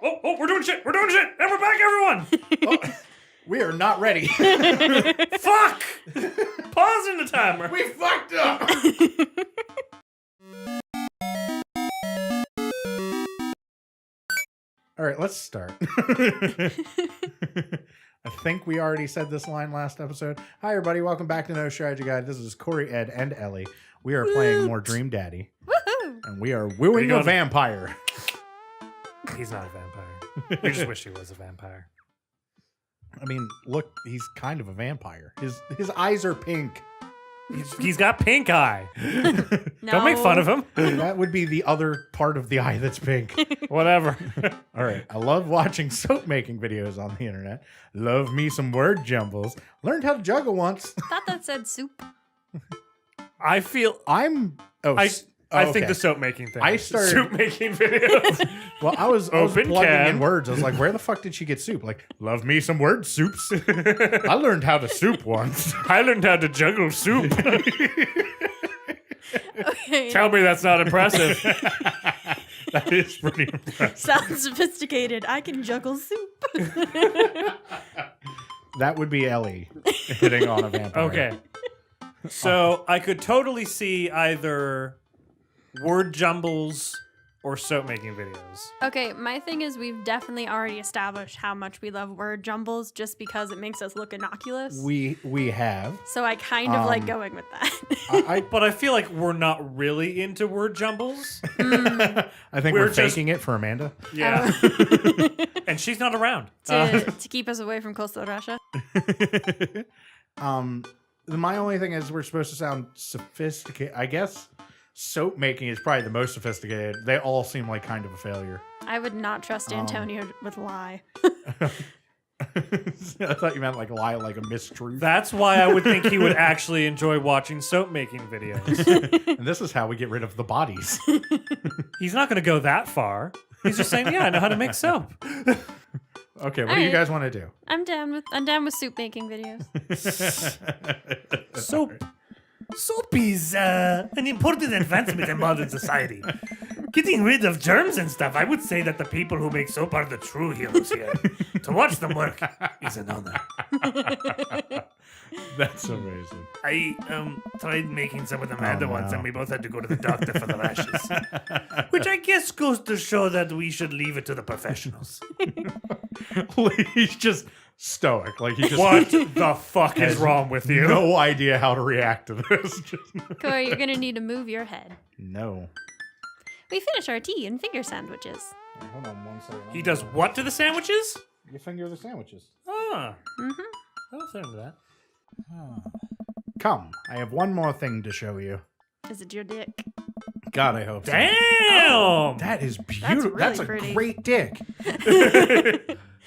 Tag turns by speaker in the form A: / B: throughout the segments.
A: Oh, we're doing shit. We're doing shit. And we're back, everyone.
B: Oh, we are not ready.
A: Fuck. Pausing the timer.
B: We fucked up. All right, let's start. I think we already said this line last episode. Hi, everybody. Welcome back to No Strategy Guide. This is Corey, Ed, and Ellie. We are playing more Dream Daddy.
C: Woohoo!
B: And we are wooing a vampire.
A: He's not a vampire. We just wish he was a vampire.
B: I mean, look, he's kind of a vampire. His eyes are pink.
A: He's got pink eye.
C: No.
A: Don't make fun of him.
B: That would be the other part of the eye that's pink.
A: Whatever.
B: All right. I love watching soap making videos on the internet. Love me some word jumbles. Learned how to juggle once.
C: Thought that said soup.
A: I feel... I think the soap making thing.
B: I started-
A: soup making videos.
B: Well, I was
A: Open
B: plugging
A: can.
B: in words. I was like, where the fuck did she get soup? Like, love me some word soups. I learned how to soup once.
A: I learned how to juggle soup.
C: Okay.
A: Tell me that's not impressive.
B: That is pretty impressive.
C: Sounds sophisticated. I can juggle soup.
B: That would be Ellie hitting on a vampire.
A: Okay. So I could totally see either word jumbles or soap making videos.
C: Okay, my thing is we've definitely already established how much we love word jumbles just because it makes us look innocuous.
B: We have.
C: So I kind of like going with that.
A: But I feel like we're not really into word jumbles.
B: I think
A: We're
B: we're
A: just-
B: faking it for Amanda.
A: Yeah. And she's not around.
C: to keep us away from coastal Russia.
B: My only thing is we're supposed to sound sophisticated. I guess soap making is probably the most sophisticated. They all seem like kind of a failure.
C: I would not trust Antonio with lie.
B: I thought you meant like lie like a mistruth.
A: That's why I would think he would actually enjoy watching soap making videos.
B: And this is how we get rid of the bodies.
A: He's not going to go that far. He's just saying, yeah, I know how to make soap.
B: Okay, what do you guys want to do?
C: I'm down with soup making videos.
A: Soap. Soap is an important advancement in modern society. Getting rid of germs and stuff, I would say that the people who make soap are the true heroes here. To watch them work is an honor.
B: That's amazing.
A: I tried making some with Amanda once, and we both had to go to the doctor for the rashes. Which I guess goes to show that we should leave it to the professionals.
B: He's just stoic. Like he just
A: What the fuck is wrong with you?
B: no idea how to react to this.
C: Corey, you're gonna need to move your head.
B: No.
C: We finish our tea and finger sandwiches.
B: Hold on 1 second.
A: He does what to the sandwiches?
B: You finger the sandwiches.
A: Ah. I'll say to that.
B: Come, I have one more thing to show you.
C: Is it your dick?
B: God, I hope so.
A: Damn!
B: That is beautiful. That's,
C: really
B: a
C: pretty.
B: great dick.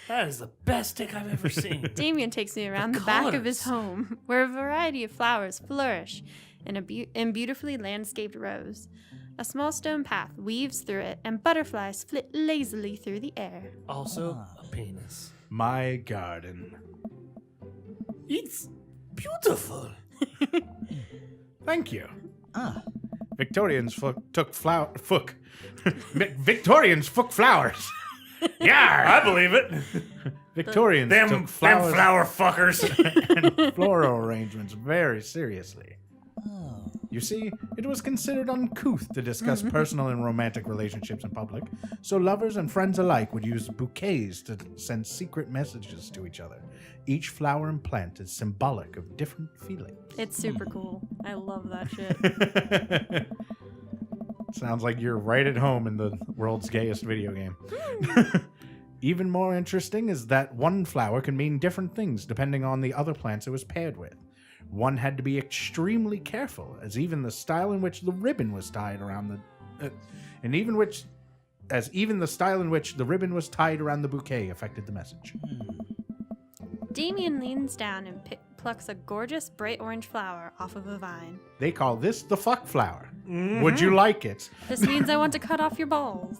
A: That is the best dick I've ever seen.
C: Damien takes me around the back of his
A: colors.
C: home, where a variety of flowers flourish in beautifully landscaped rows. A small stone path weaves through it, and butterflies flit lazily through the air.
A: Also, a penis.
B: My garden.
A: It's beautiful.
B: Thank you. Victorians took Victorians took flowers.
A: Yeah, I believe it.
B: Victorians
A: Them
B: took flowers
A: flower fuckers.
B: and floral arrangements very seriously. You see, it was considered uncouth to discuss personal and romantic relationships in public, so lovers and friends alike would use bouquets to send secret messages to each other. Each flower and plant is symbolic of different feelings.
C: It's super cool. I love that shit.
B: Sounds like you're right at home in the world's gayest video game. Even more interesting is that one flower can mean different things depending on the other plants it was paired with. One had to be extremely careful, as even the style in which the ribbon was tied around the style in which the ribbon was tied around the bouquet affected the message.
C: Damien leans down and plucks a gorgeous bright orange flower off of a vine.
B: They call this the fuck flower. Would you like it?
C: This means I want to cut off your balls.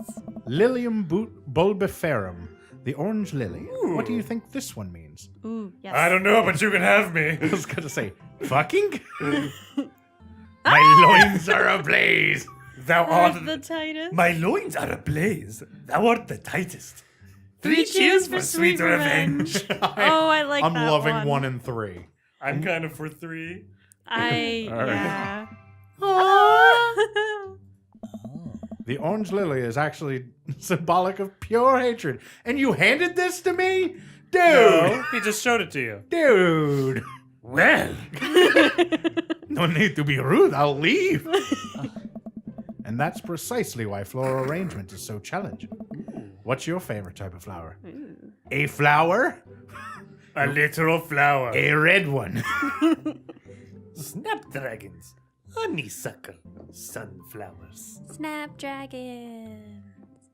B: Lilium bulbiferum, the orange lily. What do you think this one means?
C: Ooh, yes.
A: I don't know, but you can have me.
B: I was gonna say, fucking? My loins are ablaze.
A: Thou art
C: That's the tightest.
A: my loins are ablaze. Thou art the tightest. 3 cheers for sweet revenge.
C: Oh, I like
B: I'm
C: that
B: loving
C: one.
B: 1 and 3.
A: I'm kind of for 3.
C: Yeah.
B: The orange lily is actually symbolic of pure hatred. And you handed this to me? Dude!
A: No, he just showed it to you.
B: Dude!
A: Well,
B: No need to be rude, I'll leave. And that's precisely why floral arrangement is so challenging. What's your favorite type of flower? A flower?
A: a literal flower.
B: A red one.
A: Snapdragons, honeysuckle, sunflowers.
C: Snapdragon.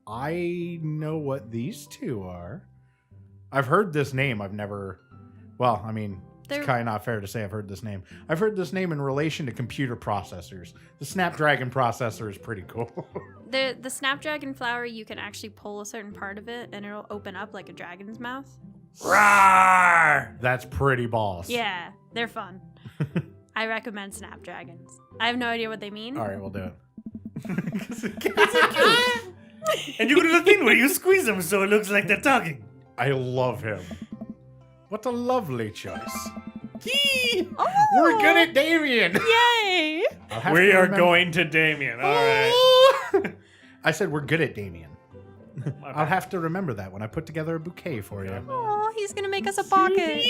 B: I know what these two are. I've heard this name. I've never... Well, I mean,
C: They're-
B: it's kind of not fair to say I've heard this name. I've heard this name in relation to computer processors. The Snapdragon processor is pretty cool.
C: The Snapdragon flower, you can actually pull a certain part of it and it'll open up like a dragon's mouth.
A: Rawr!
B: That's pretty boss.
C: Yeah, they're fun. I recommend Snapdragons. I have no idea what they mean.
B: All right, we'll do it.
A: And you can do the thing where you squeeze them so it looks like they're talking.
B: I love him. What a lovely choice.
C: Oh!
B: We're good at Damien.
C: Yay!
B: I'll have
A: We
B: to
A: are
B: remember-
A: going to Damien. All right.
B: I said we're good at Damien.
A: My
B: I'll
A: bad.
B: have to remember that when I put together a bouquet for you.
C: Oh, he's gonna make us a bucket.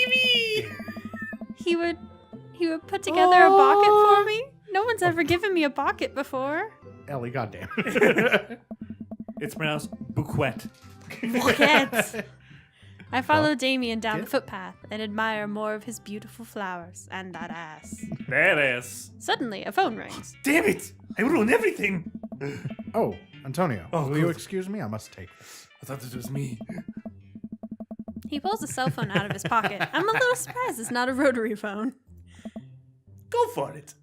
C: He would put together a bucket for me. No one's ever given me a bucket before.
B: Ellie, goddamn.
A: It's pronounced bouquet.
C: Buckets. I follow Damien down
B: yeah.
C: the footpath and admire more of his beautiful flowers and that ass.
A: There is.
C: Suddenly, a phone rings.
A: Damn it! I ruined everything.
B: Oh, Antonio,
A: Oh,
B: will you
A: good.
B: excuse me? I must take this.
A: I thought this was me.
C: He pulls a cell phone out of his pocket. I'm a little surprised it's not a rotary phone.
A: Go for it.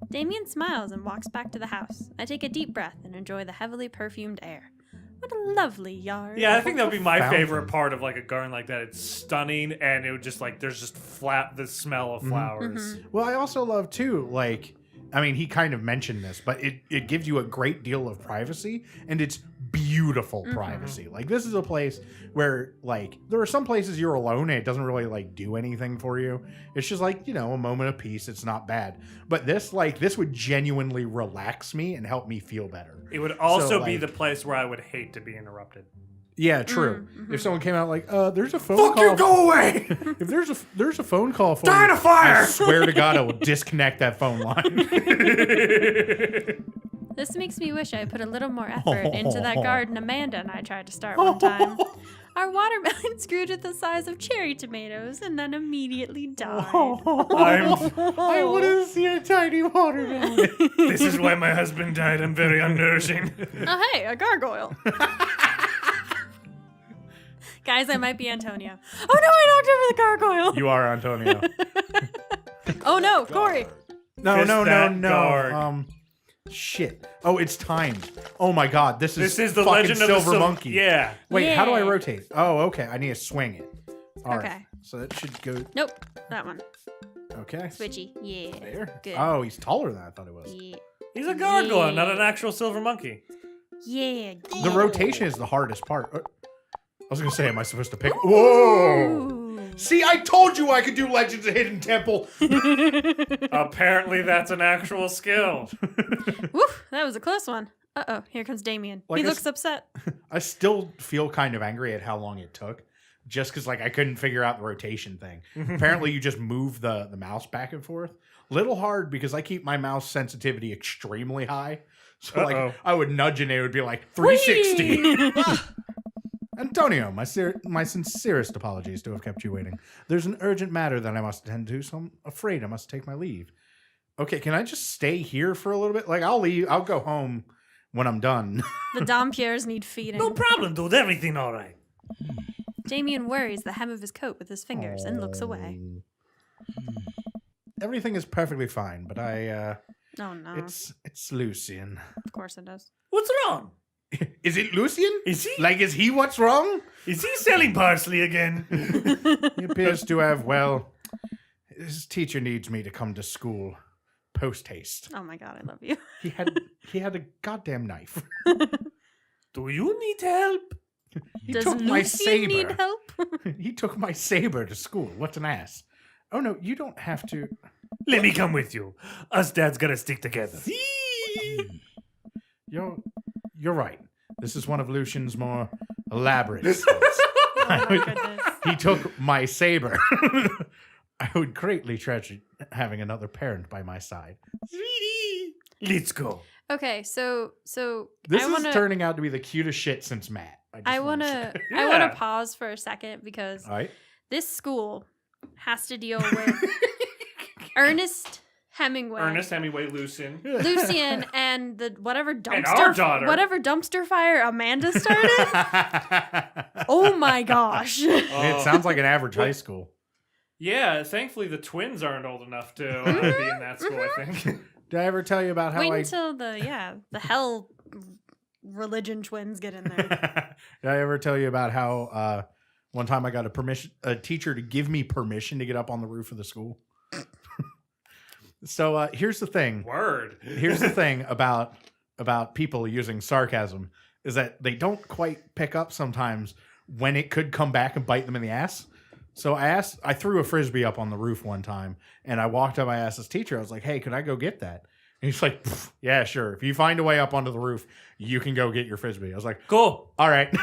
C: Damien smiles and walks back to the house. I take a deep breath and enjoy the heavily perfumed air. What a lovely yard.
A: Yeah, I think that would be my
B: Fountain.
A: favorite part of like a garden like that. It's stunning, and it would just like there's just the smell of flowers.
B: Well, I also love, too, like, I mean, he kind of mentioned this, but it gives you a great deal of privacy, and it's beautiful privacy. Like, this is a place where, like, there are some places you're alone and it doesn't really, like, do anything for you. It's just, like, you know, a moment of peace. It's not bad. But this, like, this would genuinely relax me and help me feel better.
A: It would also
B: So,
A: be
B: like-
A: the place where I would hate to be interrupted.
B: Yeah, true. If someone came out like, there's a phone
A: Fuck
B: call.
A: you, go away!
B: If there's a phone call for
A: Die
B: you,
A: in a fire!
B: I swear to God, I will disconnect that phone line.
C: This makes me wish I put a little more effort into that garden Amanda and I tried to start one time. Our watermelons grew to the size of cherry tomatoes and then immediately died.
B: I want to see a tiny watermelon.
A: This is why my husband died. I'm very unnourishing.
C: Oh, hey, a gargoyle. Guys, I might be Antonio. Oh, no, I knocked over the gargoyle.
B: You are Antonio.
C: Oh, no, Corey.
B: No,
A: Fist
B: no, no,
A: that
B: no.
A: guard.
B: Shit. Oh, it's timed. Oh my God, this is
A: the
B: fucking
A: legend of the
B: Silver Monkey.
A: Yeah.
B: Wait, how do I
C: Yeah.
B: rotate? Oh, okay. I need to swing it. All right.
C: Okay.
B: So that should go.
C: Nope, that one.
B: Okay.
C: Switchy. Yeah.
B: There.
C: Good.
B: Oh, he's taller than I thought he was.
C: Yeah.
A: He's a gargoyle,
C: Yeah.
A: not an actual silver monkey.
C: Yeah.
B: The rotation is the hardest part. I was gonna say, am I supposed to pick? Whoa!
C: Ooh.
B: See, I told you I could do Legends of Hidden Temple.
A: Apparently, that's an actual skill.
C: Woof, that was a close one. Uh-oh, here comes Damien.
B: Like
C: He
B: I
C: looks
B: s-
C: upset.
B: I still feel kind of angry at how long it took, just because like I couldn't figure out the rotation thing. Apparently, you just move the mouse back and forth. Little hard because I keep my mouse sensitivity extremely high. So like
A: Uh-oh.
B: I would nudge and it would be like 360. Antonio, my sincerest apologies to have kept you waiting. There's an urgent matter that I must attend to, so I'm afraid I must take my leave. Okay, can I just stay here for a little bit? Like I'll leave. I'll go home when I'm done.
C: The Dampierres need feeding.
A: No problem, dude. Everything all right.
C: Damien worries the hem of his coat with his fingers and looks away.
B: Everything is perfectly fine, but
C: Oh no,
B: it's Lucian.
C: of course it does.
A: What's wrong?
B: Is it Lucian?
A: Is he?
B: Like, is he what's wrong?
A: Is he selling parsley again?
B: He appears to have, well, his teacher needs me to come to school post haste.
C: Oh my god, I love you.
B: He had a goddamn knife.
A: Do you need help?
B: He
C: Does
B: took my
C: Lucian need
B: saber.
C: help?
B: He took my saber to school. What an ass. Oh, no, you don't have to.
A: Let me come with you. Us dads gotta stick together.
B: You're right. This is one of Lucian's more elaborate skills.
C: Oh my goodness.
B: He took my saber. I would greatly treasure having another parent by my side.
A: Let's go.
C: Okay, so
B: This
C: I
B: is
C: wanna,
B: turning out to be the cutest shit since Matt.
C: I
B: wanna
C: wanna
B: say.
C: I wanna
A: Yeah.
C: pause for a second because
B: All right.
C: this school has to deal with Ernest Hemingway,
A: Lucian.
C: Lucian, and the whatever
A: our
C: dumpster
A: daughter.
C: whatever dumpster fire Amanda started. Oh my gosh.
B: It sounds like an average high school.
A: Yeah, thankfully the twins aren't old enough to be in that school, I think.
B: Did I ever tell you about how
C: Wait
B: I
C: until the hell religion twins get in there.
B: Did I ever tell you about how one time I got a teacher to give me permission to get up on the roof of the school? So here's the thing.
A: Word.
B: Here's the thing about people using sarcasm is that they don't quite pick up sometimes when it could come back and bite them in the ass. So I threw a frisbee up on the roof one time, and I walked up, I asked this teacher, I was like, hey, could I go get that? And he's like, yeah, sure. If you find a way up onto the roof, you can go get your frisbee. I was like,
A: Go.
B: all right.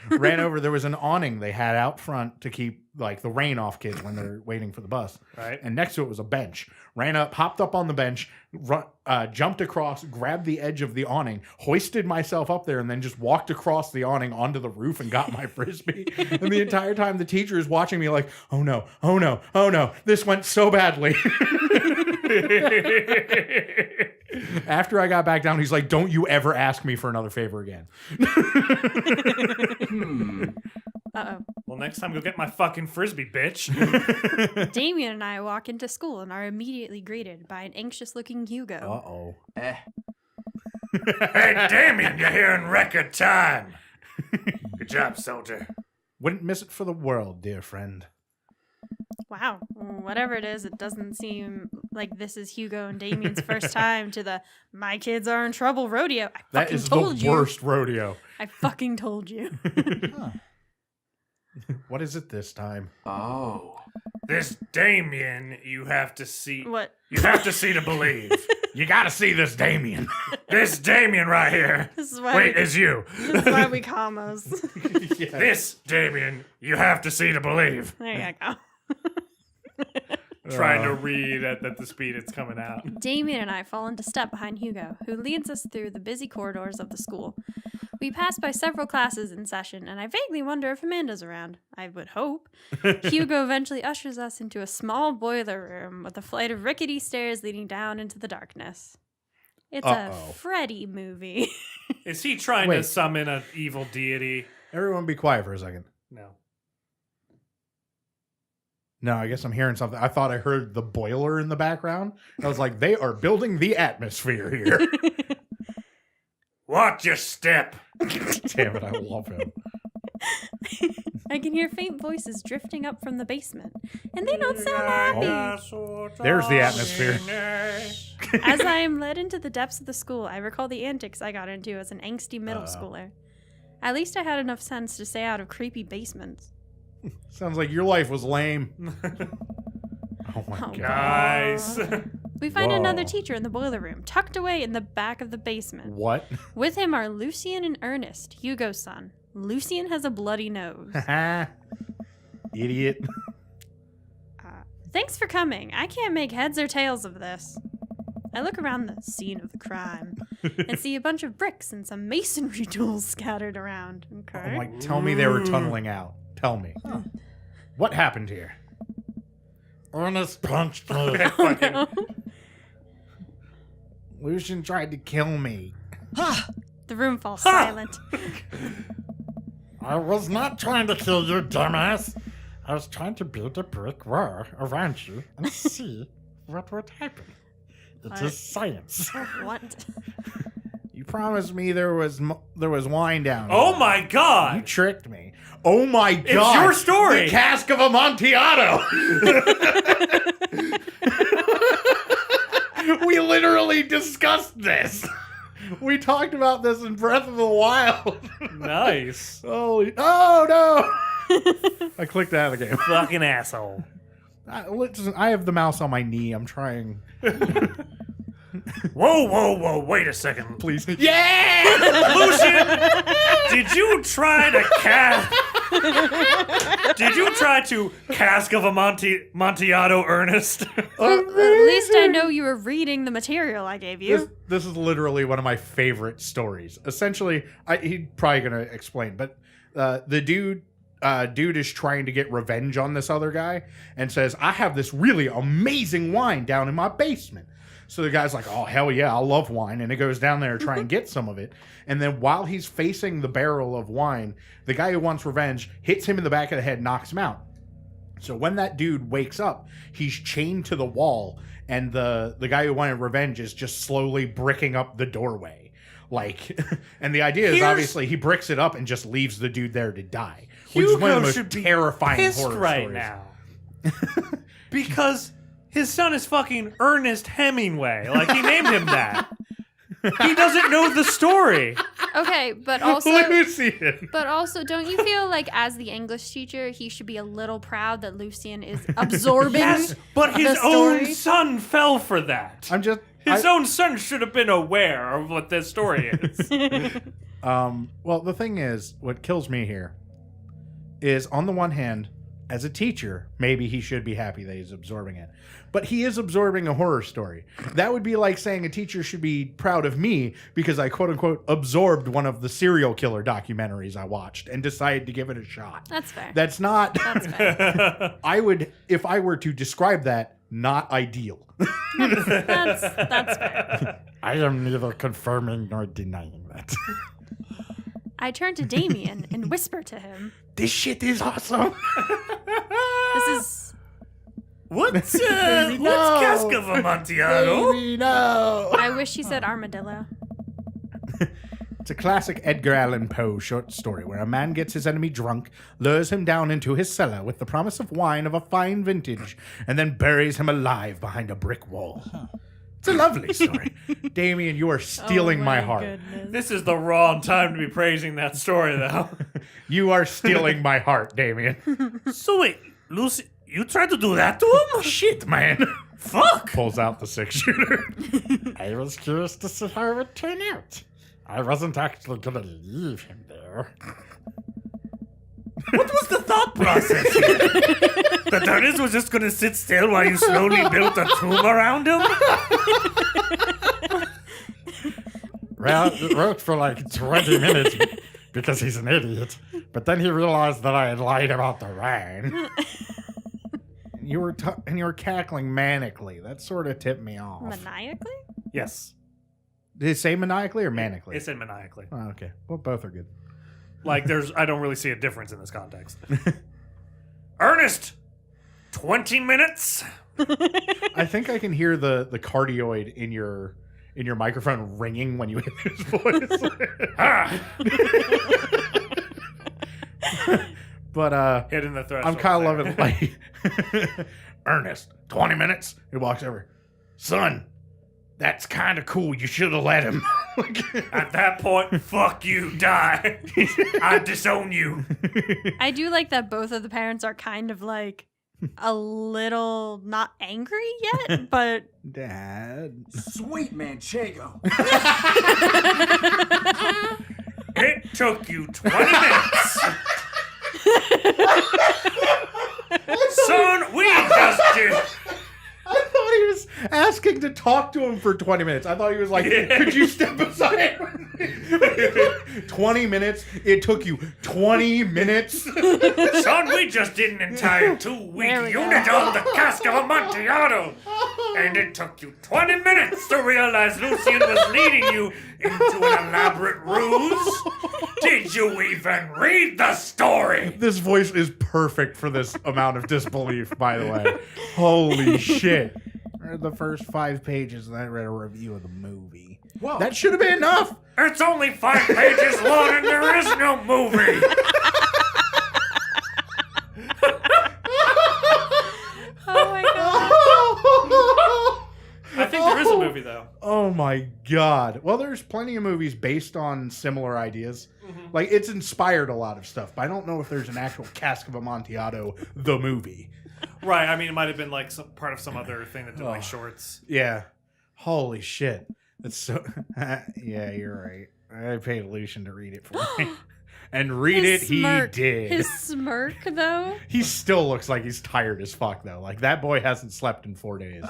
B: Ran over. There was an awning they had out front to keep like the rain off kids when they're waiting for the bus.
A: Right.
B: And next to it was a bench. Ran up, hopped up on the bench, jumped across, grabbed the edge of the awning, hoisted myself up there, and then just walked across the awning onto the roof and got my frisbee. And the entire time the teacher is watching me like, oh no, oh no, oh no, this went so badly. After I got back down, he's like, don't you ever ask me for another favor again.
C: Uh-oh.
A: Well, next time go get my fucking frisbee, bitch.
C: Damien and I walk into school and are immediately greeted by an anxious-looking Hugo.
B: Uh-oh.
A: Hey, Damien, you're here in record time. Good job, soldier.
B: Wouldn't miss it for the world, dear friend.
C: Wow. Whatever it is, it doesn't seem like this is Hugo and Damien's first time to the my kids are in trouble rodeo. I
B: That
C: fucking
B: is
C: told
B: the
C: you.
B: worst rodeo.
C: I fucking told you.
B: What is it this time?
D: Oh.
A: This Damien, you have to see.
C: What?
A: You have to see to believe.
B: You gotta see this Damien.
A: This Damien right here.
C: This is why
A: Wait, is you.
C: this is why we commas.
A: This Damien, you have to see to believe.
C: There you go.
A: Trying to read at the speed it's coming out.
C: Damien and I fall into step behind Hugo, who leads us through the busy corridors of the school. We pass by several classes in session, and I vaguely wonder if Amanda's around. I would hope. Hugo eventually ushers us into a small boiler room with a flight of rickety stairs leading down into the darkness. It's a Freddy movie.
A: Is he trying to
B: Wait.
A: summon an evil deity?
B: Everyone be quiet for a second.
A: No.
B: No, I guess I'm hearing something. I thought I heard the boiler in the background. I was like, they are building the atmosphere here.
A: Watch your step.
B: Damn it, I love him.
C: I can hear faint voices drifting up from the basement, and they don't sound happy.
B: There's the atmosphere.
C: As I am led into the depths of the school, I recall the antics I got into as an angsty middle schooler. At least I had enough sense to stay out of creepy basements.
B: Sounds like your life was lame. Oh my
C: Oh,
B: god.
A: Guys.
C: We find
B: Whoa.
C: another teacher in the boiler room, tucked away in the back of the basement.
B: What?
C: With him are Lucian and Ernest, Hugo's son. Lucian has a bloody nose.
B: Idiot.
C: Thanks for coming. I can't make heads or tails of this. I look around the scene of the crime and see a bunch of bricks and some masonry tools scattered around. Okay.
B: Oh my, tell me they were tunneling out. Tell me. What happened here? Ernest punched me.
C: No.
B: Lucian tried to kill me.
C: The room falls silent.
B: I was not trying to kill you, dumbass. I was trying to build a brick wall around you and see what would happen. It is science.
C: What?
B: You promised me there was wine down
A: Oh
B: here.
A: my
B: You
A: god.
B: tricked me. Oh my god.
A: your story.
B: The cask of Amontillado. We literally discussed this. We talked about this in Breath of the Wild.
A: Nice.
B: Oh no! I clicked out of the game.
A: Fucking asshole.
B: Listen, I have the mouse on my knee. I'm trying.
A: Whoa, wait a second.
B: Please.
A: Yeah! Lucian, did you try to cask of Amontillado Ernest?
C: At least I know you were reading the material I gave you.
B: This is literally one of my favorite stories. Essentially, he's probably going to explain, but the dude is trying to get revenge on this other guy and says, I have this really amazing wine down in my basement. So the guy's like, oh, hell yeah, I love wine. And he goes down there to try and get some of it. And then while he's facing the barrel of wine, the guy who wants revenge hits him in the back of the head, knocks him out. So when that dude wakes up, he's chained to the wall. And the guy who wanted revenge is just slowly bricking up the doorway. And the idea is obviously he bricks it up and just leaves the dude there to die. Which is one of the most terrifying horror
A: right
B: stories.
A: Now. Because his son is fucking Ernest Hemingway. He named him that. He doesn't know the story.
C: Okay, but also,
B: Lucian.
C: But also, don't you feel like as the English teacher, he should be a little proud that Lucian is absorbing?
A: Yes, but his own son fell for that. His own son should have been aware of what this story is.
B: Well, the thing is, what kills me here is, on the one hand, as a teacher, maybe he should be happy that he's absorbing it. But he is absorbing a horror story. That would be like saying a teacher should be proud of me because I, quote unquote, absorbed one of the serial killer documentaries I watched and decided to give it a shot.
C: That's fair.
B: That's not...
C: That's fair.
B: I would, if I were to describe that, not ideal.
C: That's fair.
B: I am neither confirming nor denying that.
C: I turn to Damien and whisper to him,
B: This shit is awesome.
C: This is...
A: What's cask of Amontillado?
B: Baby, no.
C: I wish he said armadillo.
B: It's a classic Edgar Allan Poe short story where a man gets his enemy drunk, lures him down into his cellar with the promise of wine of a fine vintage, and then buries him alive behind a brick wall. It's a lovely story. Damien, you are stealing my heart.
C: Goodness.
A: This is the wrong time to be praising that story, though.
B: You are stealing my heart, Damien.
A: So wait, Lucy, you tried to do that to him?
B: Shit, man.
A: Fuck!
B: Pulls out the 6-shooter. I was curious to see how it would turn out. I wasn't actually going to leave him there.
A: What was the thought process here? That Ernest was just going to sit still while you slowly built a tomb around him?
B: Well, it worked for 20 minutes because he's an idiot. But then he realized that I had lied about the wine. You were cackling manically. That sort of tipped me off.
C: Maniacally?
A: Yes.
B: Did it say maniacally or manically?
A: It said maniacally.
B: Oh, okay. Well, both are good.
A: I don't really see a difference in this context. Ernest! 20 minutes?
B: I think I can hear the cardioid in your microphone ringing when you hit his voice. But
A: hitting the threshold.
B: I'm kind of loving Ernest, 20 minutes. He walks over. Son, that's kind of cool. You should have let him.
A: At that point, fuck you, die. I disown you.
C: I do like that both of the parents are kind of a little not angry yet, but
B: Dad.
D: Sweet Manchego.
A: It took you 20 minutes. Son, we just did.
B: I thought he was asking to talk to him for 20 minutes. I thought he was like, could you step aside? 20 minutes? It took you 20 minutes?
A: Son, we just did an entire 2-week unit on the cask of Amontillado. And it took you 20 minutes to realize Lucian was leading you into an elaborate ruse. Did you even read the story?
B: This voice is perfect for this amount of disbelief, by the way. Holy shit. I read the first 5 pages and I read a review of the movie.
D: Whoa.
B: That should have been enough.
A: It's only 5 pages long and there is no movie.
C: oh my god.
A: I think there is a movie, though.
B: Oh my God. Well, there's plenty of movies based on similar ideas. Like, it's inspired a lot of stuff, but I don't know if there's an actual Cask of Amontillado, the movie.
E: Right. I mean, it might have been like some part of some other thing that did like shorts.
B: Yeah. Holy shit. That's so... yeah, you're right. I paid Lucian to read it for me. And read it, he did.
C: His smirk, though?
B: He still looks like he's tired as fuck, though. Like, that boy hasn't slept in 4 days.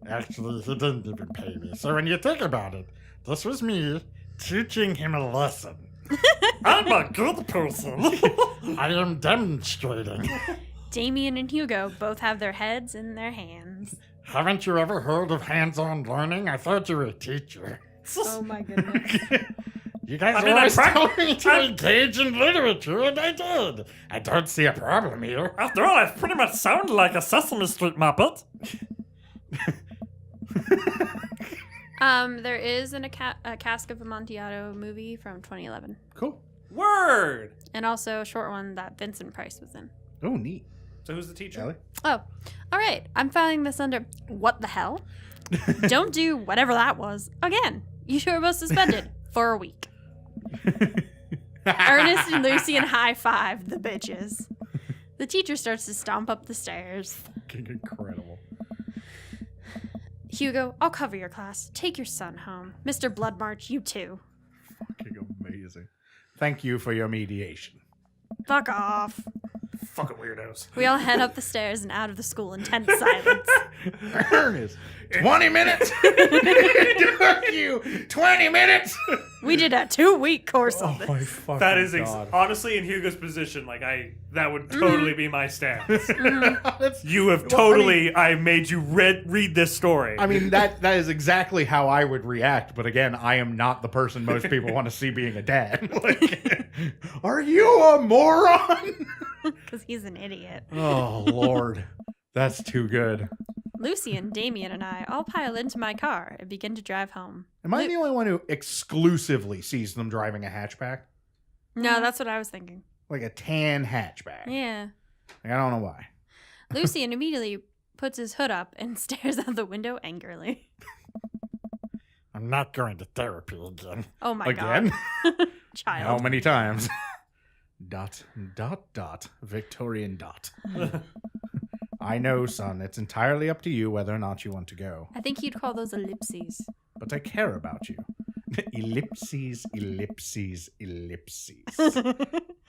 F: Actually, he didn't even pay me. So when you think about it, this was me teaching him a lesson.
A: I'm a good person.
F: I am demonstrating.
C: Damien and Hugo both have their heads in their hands.
F: Haven't you ever heard of hands-on learning? I thought you were a teacher.
C: Oh my goodness.
F: You guys
A: I mean,
F: always
A: I
F: told me to engage in literature, and I did. I don't see a problem here.
A: After all, I pretty much sound like a Sesame Street Muppet.
C: There is a Cask of Amontillado movie from 2011.
B: Cool.
E: Word.
C: And also a short one that Vincent Price was in.
B: Oh, neat.
E: So who's the teacher?
B: Ellie?
C: Oh, all right. I'm filing this under what the hell? Don't do whatever that was again. You sure was suspended for a week. Ernest and Lucian high five the bitches. The teacher starts to stomp up the stairs.
B: Fucking incredible.
C: Hugo, I'll cover your class. Take your son home. Mr. Bloodmarch, you too.
B: Fucking amazing. Thank you for your mediation.
C: Fuck off.
E: Fucking weirdos.
C: We all head up the stairs and out of the school in tense silence.
B: Ernest, 20 minutes? It took you 20 minutes?
C: We did a 2-week course on this.
B: my fucking
E: That is
B: God.
E: honestly in Hugo's position. Like that would totally be my stance.
B: That's-
E: You have totally. I made you read this story.
B: I mean, that is exactly how I would react, but again, I am not the person most people want to see being a dad. Like, are you a moron?
C: Because he's an idiot.
B: Oh, Lord. That's too good.
C: Lucian, Damien, and I all pile into my car and begin to drive home.
B: Am I the only one who exclusively sees them driving a hatchback?
C: No, that's what I was thinking.
B: Like a tan hatchback.
C: Yeah.
B: Like, I don't know why.
C: Lucian immediately puts his hood up and stares out the window angrily.
F: I'm not going to therapy again.
C: Oh my
B: Again?
C: god.
B: How
C: Child.
B: many times? Dot, dot, dot, Victorian dot. I know, son. It's entirely up to you whether or not you want to go.
C: I think you'd call those ellipses.
B: But I care about you. Ellipses, ellipses, ellipses.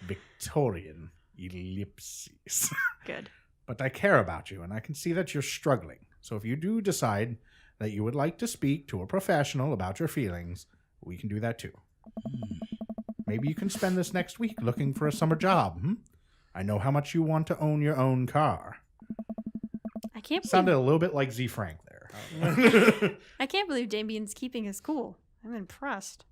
B: Victorian ellipses.
C: Good.
B: But I care about you, and I can see that you're struggling. So if you do decide that you would like to speak to a professional about your feelings, we can do that too. Maybe you can spend this next week looking for a summer job. I know how much you want to own your own car.
C: I can't
B: Sounded
C: believe,
B: a little bit like Z Frank there.
C: I can't believe Damien's keeping his cool. I'm impressed.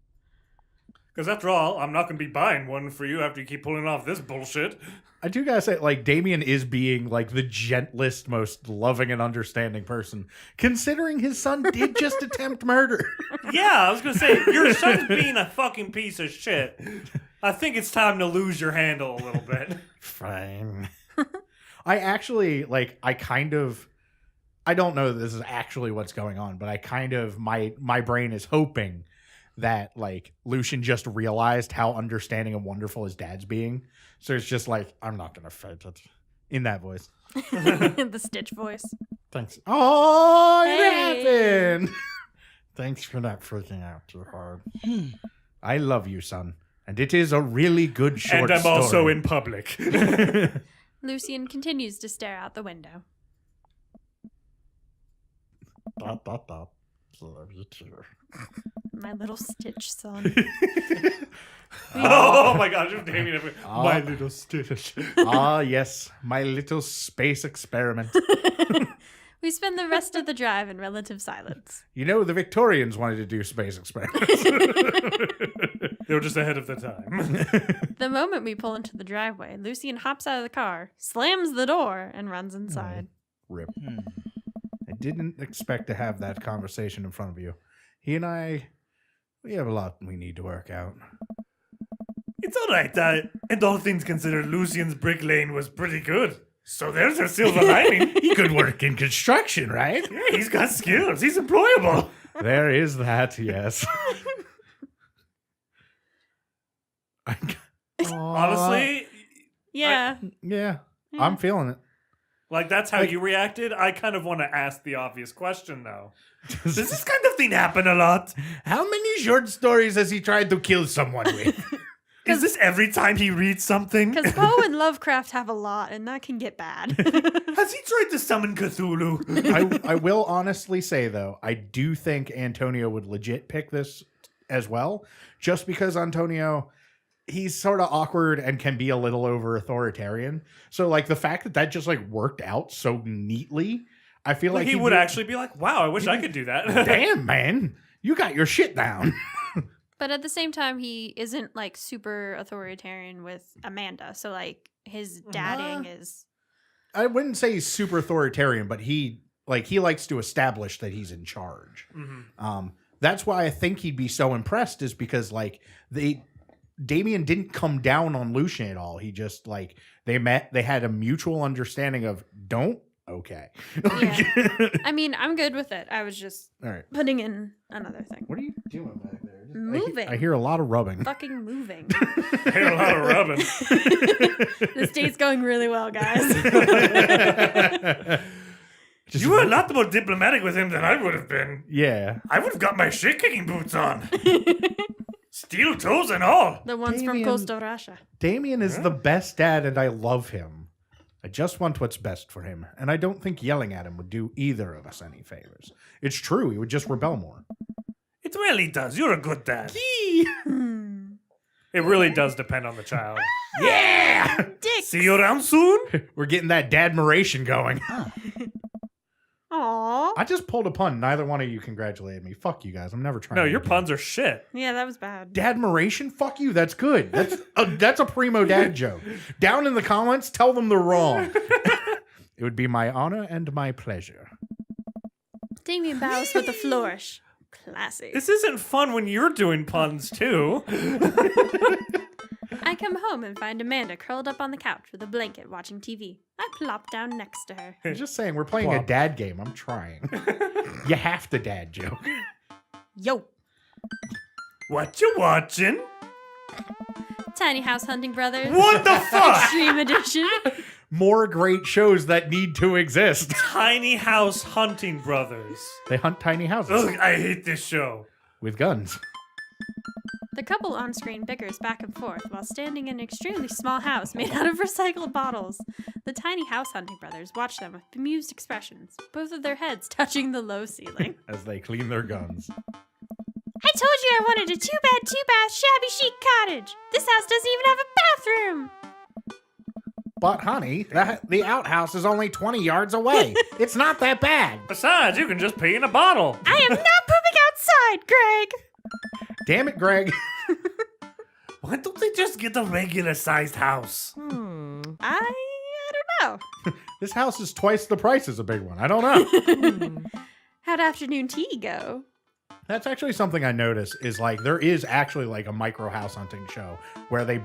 E: Because after all, I'm not going to be buying one for you after you keep pulling off this bullshit.
B: I do gotta say, like, Damien is being, like, the gentlest, most loving and understanding person, considering his son did just attempt murder.
E: Yeah, I was going to say, your son's being a fucking piece of shit. I think it's time to lose your handle a little bit.
F: Fine.
B: I actually, like, I don't know that this is actually what's going on, but I kind of, my brain is hoping that, like, Lucian just realized how understanding and wonderful his dad's being. So it's just like, I'm not going to fight it. In that voice.
C: The Stitch voice.
F: Thanks.
B: Oh,
C: Hey.
B: it happened.
F: Thanks for not freaking out too hard.
B: I love you, son. And it is a really good short
E: And I'm
B: story.
E: also in public.
C: Lucian continues to stare out the window.
F: Dot, dot, dot. Love you too.
C: My little Stitch son.
E: Oh my gosh, just Damien.
B: Ah.
E: My little Stitch.
B: Ah, yes. My little space experiment.
C: We spend the rest of the drive in relative silence.
B: You know, the Victorians wanted to do space experiments.
E: They were just ahead of their time.
C: The moment we pull into the driveway, Lucian hops out of the car, slams the door, and runs inside.
B: Rip. I didn't expect to have that conversation in front of you. He and I, we have a lot we need to work out.
A: It's all right. And all things considered, Lucian's brick lane was pretty good. So there's a silver lining.
B: He could work in construction, right?
A: Yeah, he's got skills. He's employable.
B: There is that, yes.
E: Honestly,
C: Yeah.
B: Yeah, I'm feeling it.
E: like that's how you reacted. I kind of want to ask the obvious question though.
A: Does this kind of thing happen a lot?
B: How many short stories has he tried to kill someone with?
A: Is this every time he reads something?
C: Because Poe and Lovecraft have a lot, and that can get bad.
A: Has he tried to summon Cthulhu?
B: I will honestly say, though, I do think Antonio would legit pick this as well, just because Antonio, he's sort of awkward and can be a little over authoritarian. So, like, the fact that just, like, worked out so neatly, I feel like
E: he would actually be like, wow, I wish I could do that.
B: Damn, man, you got your shit down.
C: But at the same time, he isn't like super authoritarian with Amanda. So like his dadding is.
B: I wouldn't say he's super authoritarian, but he likes to establish that he's in charge. That's why I think he'd be so impressed, is because like Damien didn't come down on Lucian at all. He just like they had a mutual understanding of okay.
C: Yeah. I mean, I'm good with it. I was just
B: All right.
C: putting in another thing.
B: What are you doing back there?
C: Moving.
B: I hear a lot of rubbing.
C: Fucking moving.
E: I hear a lot of rubbing.
C: This date's going really well, guys.
A: You were a lot more diplomatic with him than I would have been.
B: Yeah.
A: I would have got my shit-kicking boots on. Steel toes and all.
C: The ones from
B: Damien.
C: Costa Rica.
B: Damien is the best dad, and I love him. I just want what's best for him, and I don't think yelling at him would do either of us any favors. It's true, he would just rebel more.
A: It really does. You're a good dad.
E: It really does depend on the child.
B: Yeah!
C: Dick.
A: See you around soon?
B: We're getting that dadmiration going.
C: Aww.
B: I just pulled a pun. Neither one of you congratulated me. Fuck you guys. I'm never trying
E: No,
B: to
E: your
B: again.
E: puns are shit.
C: Yeah, that was bad.
B: Dadmiration? Fuck you. That's good. That's a primo dad joke. Down in the comments, tell them they're wrong. It would be my honor and my pleasure.
C: Damien bows with a flourish. Classy.
E: This isn't fun when you're doing puns too.
C: I come home and find Amanda curled up on the couch with a blanket watching TV. I plop down next to her.
B: I'm just saying, we're playing a dad game. I'm trying. You have to dad joke.
C: Yo.
A: What you watching?
C: Tiny House Hunting Brothers.
A: What the fuck?
C: Extreme Edition.
B: More great shows that need to exist.
E: Tiny House Hunting Brothers.
B: They hunt tiny houses
A: Ugh, I hate this show.
B: with guns.
C: The couple on screen bickers back and forth while standing in an extremely small house made out of recycled bottles. The Tiny House Hunting Brothers watch them with bemused expressions, both of their heads touching the low ceiling.
B: As they clean their guns.
C: I told you I wanted a two-bath, shabby chic cottage. This house doesn't even have a bathroom.
B: But honey, the outhouse is only 20 yards away. It's not that bad.
E: Besides, you can just pee in a bottle.
C: I am not pooping outside, Greg.
B: Damn it, Greg.
A: Why don't they just get a regular-sized house?
C: I don't know.
B: This house is twice the price as a big one. I don't know.
C: How'd afternoon tea go?
B: That's actually something I noticed is like there is actually like a micro house hunting show where they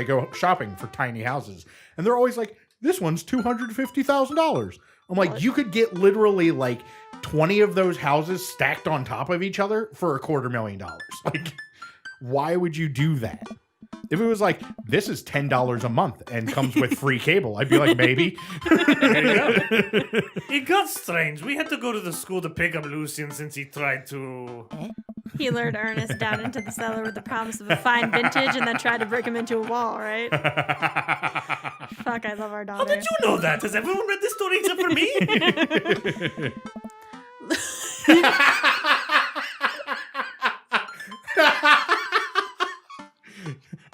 B: go shopping for tiny houses. And they're always like, this one's $250,000. I'm like, you could get literally like 20 of those houses stacked on top of each other for $250,000. Like, why would you do that? If it was like, this is $10 a month and comes with free cable, I'd be like, maybe.
A: It got strange. We had to go to the school to pick up Lucian since he tried to...
C: He lured Ernest down into the cellar with the promise of a fine vintage and then tried to break him into a wall, right? Fuck, I love our
A: How
C: daughter.
A: did you know that? Has everyone read this story except for me?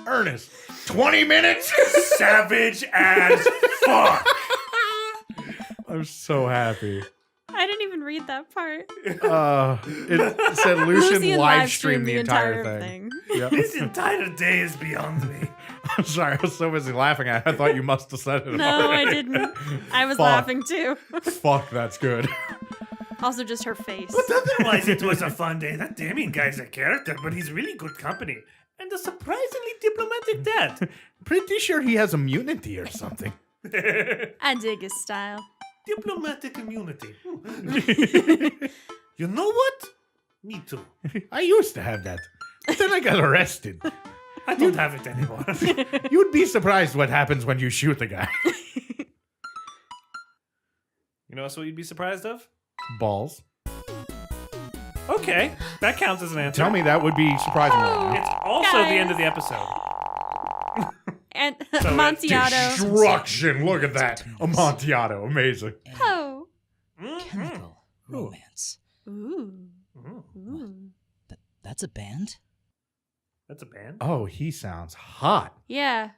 B: Ernest, 20 minutes?
A: Savage as fuck.
B: I'm so happy.
C: I didn't even read that part.
B: It said Lucian live streamed the entire
C: entire
B: thing. Yep.
A: This entire day is beyond me.
B: I'm sorry, I was so busy laughing at it. I thought you must have said it.
C: No, I
B: already.
C: didn't. I was
B: Fuck.
C: laughing too.
B: Fuck, that's good.
C: Also, just her face.
A: But otherwise, it was a fun day. That Damien guy's a character, but he's really good company. And a surprisingly diplomatic dad.
B: Pretty sure he has immunity or something.
C: I dig his style.
A: Diplomatic immunity. You know what? Me too.
B: I used to have that. But then I got arrested.
A: I don't have it anymore.
B: You'd be surprised what happens when you shoot the guy.
E: You know what you'd be surprised of?
B: Balls.
E: Okay, that counts as an answer.
B: Tell me that would be surprising right now.
E: It's also the end of the episode.
C: And
E: So
C: Amontillado.
B: Destruction. Look at that. Amontillado. Amazing.
C: Oh.
G: Chemical romance.
C: Ooh. Ooh.
G: That's a band?
E: That's a band.
B: Oh, he sounds hot.
C: Yeah.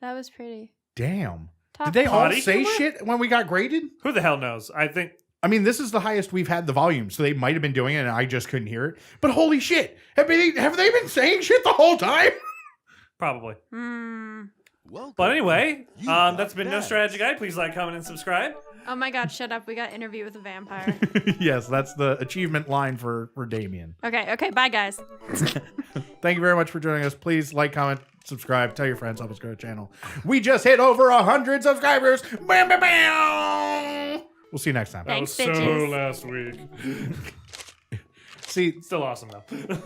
C: That was pretty.
B: Damn.
C: Top
B: Did they all
E: Potty
B: say
E: humor?
B: shit when we got graded?
E: Who the hell knows? I think
B: I mean, this is the highest we've had the volume, so they might have been doing it and I just couldn't hear it. But holy shit. Have they been saying shit the whole time?
E: probably.
C: Hmm.
E: But anyway, that's been No Strategy Guide. Please like, comment, and subscribe.
C: Oh my god, shut up. We got Interview with a Vampire.
B: Yes, that's the achievement line for Damien.
C: Okay, bye guys.
B: Thank you very much for joining us. Please like, comment, subscribe, tell your friends, help us grow the channel. We just hit over 100 subscribers. Bam, bam, bam. We'll see you next time.
C: Thanks,
E: that was so
C: bitches.
E: last week.
B: See,
E: Still awesome though.